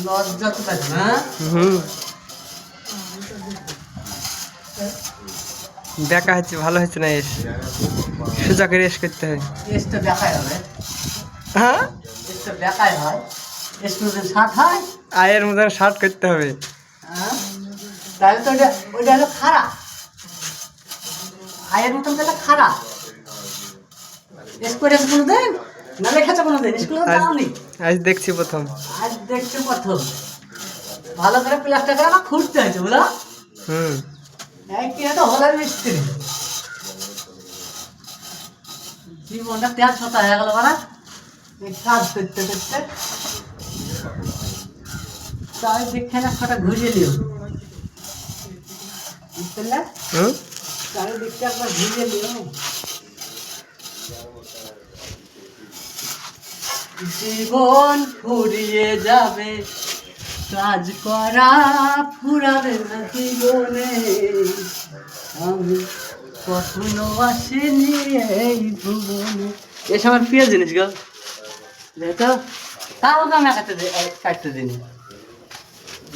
লজ্জা তো পাচ্ছি না। দেখা হচ্ছে ভালো হচ্ছে না। এস সোজা করে এস করতে হয়। এসটা দেখাই হবে। হ্যাঁ এসটা দেখাই হয়। এস মতন ষাট হয়। আয়ের মতন শার্ট করতে হবে। হ্যাঁ তাহলে তো ওইটা হলো খারাপ। আয়ের মতন তাহলে খারাপ। এস করে কোনো দিন না লেখাচ্ছে কোনো দিন স্কুলে যাওনি। আজ দেখছি প্রথম। আজ দেখছি প্রথম। ভালো করে প্লাস্টার করে আমার খুঁজতে হয়েছে বুঝলো। কি তো হলার মিস্ত্রি জীবনটা তেল ছতা হয়ে গেল বারা কাজ করতে করতে। তাই দেখে না কটা ঘুরিয়ে নিও বুঝতে তাই দেখতে একবার ঘুরিয়ে নিও। জীবন ফুরিয়ে যাবে কাজ করা ফুরাবে না জীবনে। আমি কখনো আসিনি এই ভুবনে। এ সময় প্রিয় জিনিস গো তো তাও আমি কাটতে দিনি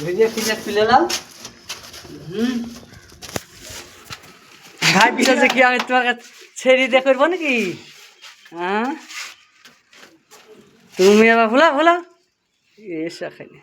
ভিডিও ফিরে তুলে এলাম। ভাই পিছাচ্ছে কি আমি তোমাকে ছেড়ে দিয়ে করবো নাকি? হ্যাঁ তুমি আবার ভোলা ভোলা এসা খাইনি।